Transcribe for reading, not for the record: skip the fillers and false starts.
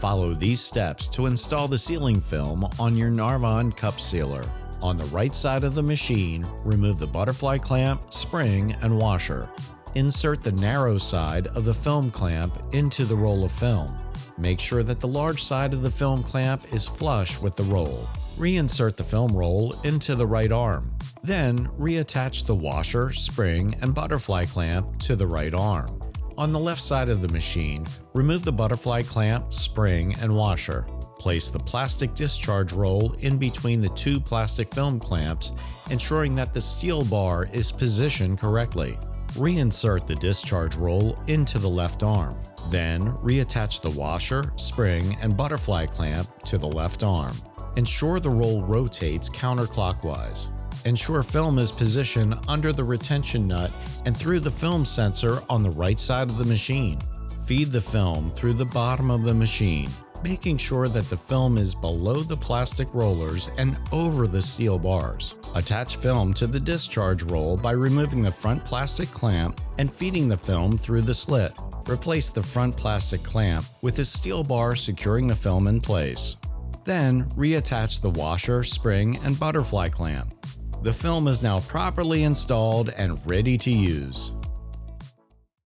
Follow these steps to install the sealing film on your Narvon cup sealer. On the right side of the machine, remove the butterfly clamp, spring, and washer. Insert the narrow side of the film clamp into the roll of film. Make sure that the large side of the film clamp is flush with the roll. Reinsert the film roll into the right arm. Then reattach the washer, spring, and butterfly clamp to the right arm. On the left side of the machine, remove the butterfly clamp, spring, and washer. Place the plastic discharge roll in between the two plastic film clamps, ensuring that the steel bar is positioned correctly. Reinsert the discharge roll into the left arm. Then reattach the washer, spring, and butterfly clamp to the left arm. Ensure the roll rotates counterclockwise. Ensure film is positioned under the retention nut and through the film sensor on the right side of the machine. Feed the film through the bottom of the machine, making sure that the film is below the plastic rollers and over the steel bars. Attach film to the discharge roll by removing the front plastic clamp and feeding the film through the slit. Replace the front plastic clamp with a steel bar securing the film in place. Then reattach the washer, spring, and butterfly clamp. The film is now properly installed and ready to use.